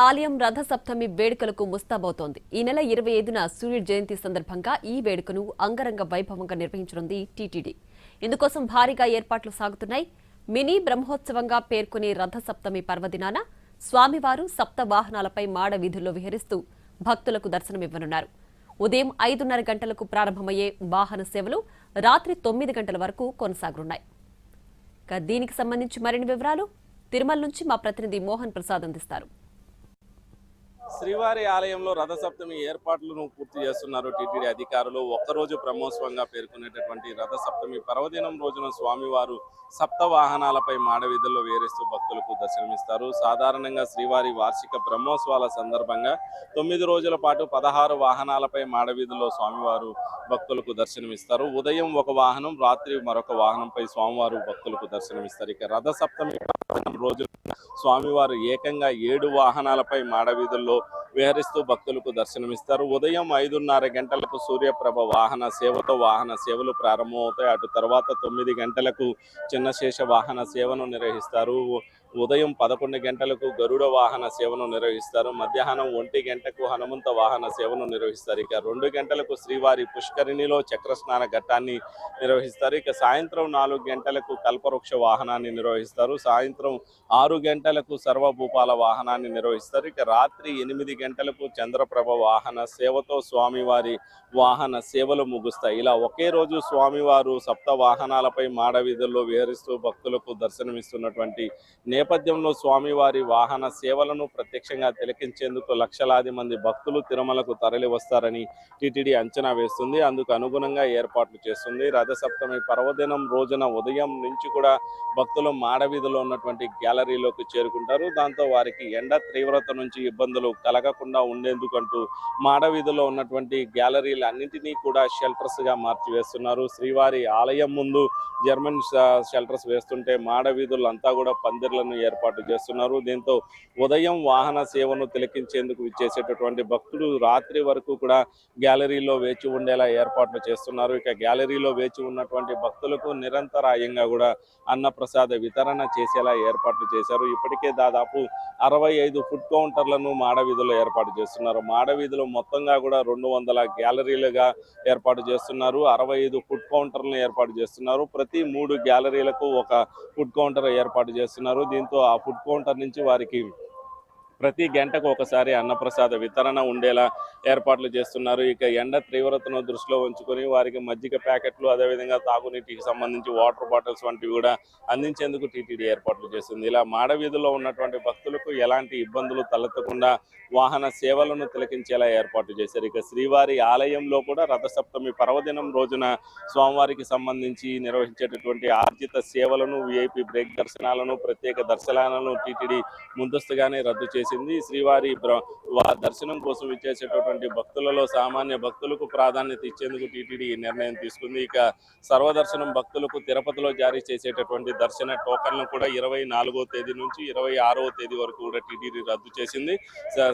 ఆలయం రథసప్తమి వేడుకలకు ముస్తాబవుతోంది. ఈ నెల 25న సూర్యుడి జయంతి సందర్భంగా ఈ వేడుకను అంగరంగ వైభవంగా నిర్వహించనుంది టీటీడీ. ఇందుకోసం భారీగా ఏర్పాట్లు సాగుతున్నాయి. మినీ బ్రహ్మోత్సవంగా పేర్కొనే రథసప్తమి పర్వదినాన స్వామివారు సప్త వాహనాలపై మాడ వీధుల్లో విహరిస్తూ భక్తులకు దర్శనమివ్వనున్నారు. ఉదయం 5:30 గంటలకు ప్రారంభమయ్యే వాహన సేవలు రాత్రి 9 గంటల వరకు కొనసాగనున్నాయి. దీనికి సంబంధించి మరిన్ని వివరాలు తిరుమల నుంచి మా ప్రతినిధి మోహన్ ప్రసాద్ అందిస్తారు. శ్రీవారి ఆలయంలో రథసప్తమి ఏర్పాట్లను పూర్తి చేస్తున్నారు టీటీడీ అధికారులు. ఒక్కరోజు బ్రహ్మోత్సవంగా పేర్కొనేటటువంటి రథసప్తమి పర్వదినం రోజున స్వామివారు సప్త వాహనాలపై మాడవీధుల్లో వేరేస్తూ భక్తులకు దర్శనమిస్తారు. సాధారణంగా శ్రీవారి వార్షిక బ్రహ్మోత్సవాల సందర్భంగా 9 రోజుల పాటు 16 వాహనాలపై మాడవీధుల్లో స్వామివారు భక్తులకు దర్శనమిస్తారు. ఉదయం ఒక వాహనం, రాత్రి మరొక వాహనంపై స్వామివారు భక్తులకు దర్శనమిస్తారు. ఇక రథసప్తమి రోజు స్వామివారు ఏకంగా 7 వాహనాలపై మాడవీధుల్లో విహరిస్తూ భక్తులకు దర్శనమిస్తారు. ఉదయం 5:30 గంటలకు సూర్యప్రభ వాహన సేవతో వాహన సేవలు ప్రారంభమవుతాయి. అటు తర్వాత 9 గంటలకు చిన్నశేష వాహన సేవను నిర్వహిస్తారు. ఉదయం 11 గంటలకు గరుడ వాహన సేవను నిర్వహిస్తారు. మధ్యాహ్నం 1 గంటకు హనుమంత వాహన సేవను నిర్వహిస్తారు. ఇక 2 గంటలకు శ్రీవారి పుష్కరిణిలో చక్రస్నాన ఘట్టాన్ని నిర్వహిస్తారు. ఇక సాయంత్రం 4 గంటలకు కల్పవృక్ష వాహనాన్ని నిర్వహిస్తారు. సాయంత్రం 6 గంటలకు సర్వభూపాల వాహనాన్ని నిర్వహిస్తారు. ఇక రాత్రి 8 గంటలకు చంద్రప్రభ వాహన సేవతో స్వామివారి వాహన సేవలు ముగుస్తాయి. ఇలా ఒకే రోజు స్వామివారు సప్త వాహనాలపై మాడవీధుల్లో విహరిస్తూ భక్తులకు దర్శనమిస్తున్నటువంటి నేపథ్యంలో స్వామివారి వాహన సేవలను ప్రత్యక్షంగా తిలకించేందుకు లక్షలాది మంది భక్తులు తిరుమలకు తరలి వస్తారని టీటీడీ అంచనా వేస్తుంది. అందుకు అనుగుణంగా ఏర్పాట్లు చేస్తుంది. రథసప్తమి పర్వదినం రోజున ఉదయం నుంచి కూడా భక్తులు మాడవీధిలో ఉన్నటువంటి గ్యాలరీలోకి చేరుకుంటారు. దాంతో వారికి ఎండ తీవ్రత నుంచి ఇబ్బందులు కలగకుండా ఉండేందుకంటూ మాడవీధిలో ఉన్నటువంటి గ్యాలరీలు అన్నింటినీ కూడా షెల్టర్స్ గా మార్చివేస్తున్నారు. శ్రీవారి ఆలయం ముందు జర్మన్ షెల్టర్స్ వేస్తుంటే మాడవీధులంతా కూడా పందిర్లను ఏర్పాటు చేస్తున్నారు. దీంతో ఉదయం వాహన సేవను తిలకించేందుకు విచ్చేసేటటువంటి భక్తులు రాత్రి వరకు కూడా గ్యాలరీలో వేచి ఉండేలా ఏర్పాట్లు చేస్తున్నారు. ఇక గ్యాలరీలో వేచి ఉన్నటువంటి భక్తులకు నిరంతరాయంగా కూడా అన్నప్రసాద వితరణ చేసేలా ఏర్పాట్లు చేశారు. ఇప్పటికే దాదాపు 65 ఫుడ్ కౌంటర్లను మాడవీధిలో ఏర్పాటు చేస్తున్నారు. మాడవీధిలో మొత్తంగా కూడా 200 గ్యాలరీలుగా ఏర్పాటు చేస్తున్నారు. 65 ఫుడ్ కౌంటర్లను ఏర్పాటు చేస్తున్నారు. ప్రతి 3 గ్యాలరీలకు ఒక ఫుడ్ కౌంటర్ ఏర్పాటు చేస్తున్నారు. దీంతో ఆ ఫుడ్ కౌంటర్ నుంచి వారికి ప్రతి గంటకు ఒకసారి అన్నప్రసాద వితరణ ఉండేలా ఏర్పాట్లు చేస్తున్నారు. ఇక ఎండ తీవ్రతను దృష్టిలో ఉంచుకొని వారికి మజ్జిగ ప్యాకెట్లు, అదేవిధంగా తాగునీటికి సంబంధించి వాటర్ బాటిల్స్ వంటివి కూడా అందించేందుకు టీటీడీ ఏర్పాట్లు చేస్తుంది. ఇలా మాడవీధిలో ఉన్నటువంటి భక్తులకు ఎలాంటి ఇబ్బందులు తలెత్తకుండా వాహన సేవలను తిలకించేలా ఏర్పాటు చేశారు. ఇక శ్రీవారి ఆలయంలో కూడా రథసప్తమి పర్వదినం రోజున స్వామివారికి సంబంధించి నిర్వహించేటటువంటి ఆర్జిత సేవలను, విఐపి బ్రేక్ దర్శనాలను, ప్రత్యేక దర్శనాలను టీటీడీ ముందస్తుగానే రద్దు చేసి శ్రీవారి దర్శనం కోసం ఇచ్చేసేటటువంటి భక్తులలో సామాన్య భక్తులకు ప్రాధాన్యత ఇచ్చేందుకు టీటీడీ నిర్ణయం తీసుకుంది. ఇక సర్వదర్శనం భక్తులకు తిరుపతిలో జారీ చేసేటటువంటి దర్శన టోకన్లను కూడా 24వ తేదీ నుంచి 26వ తేదీ వరకు కూడా టీటీడీ రద్దు చేసింది.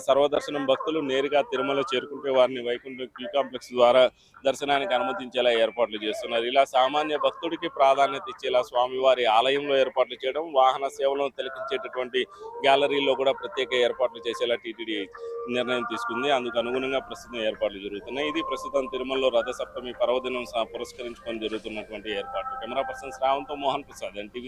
సర్వదర్శనం భక్తులు నేరుగా తిరుమల చేరుకుంటే వారిని వైకుంఠం క్యూ కాంప్లెక్స్ ద్వారా దర్శనానికి అనుమతించేలా ఏర్పాట్లు చేస్తున్నారు. ఇలా సామాన్య భక్తుడికి ప్రాధాన్యత ఇచ్చేలా స్వామివారి ఆలయంలో ఏర్పాట్లు చేయడం, వాహన సేవలను తిలకించేటటువంటి గ్యాలరీలో కూడా ప్రత్యేక ఏర్పాట్లు చేసేలా టీటీడీ నిర్ణయం తీసుకుంది. అందుకు అనుగుణంగా ప్రస్తుతం ఏర్పాట్లు జరుగుతున్నాయి. ఇది ప్రస్తుతం తిరుమలలో రథసప్తమి పర్వదినం పురస్కరించుకొని జరుగుతున్నటువంటి ఏర్పాట్లు. కెమెరా పర్సన్ శ్రావంతో మోహన్ ప్రసాద్, ఎన్టీవీ.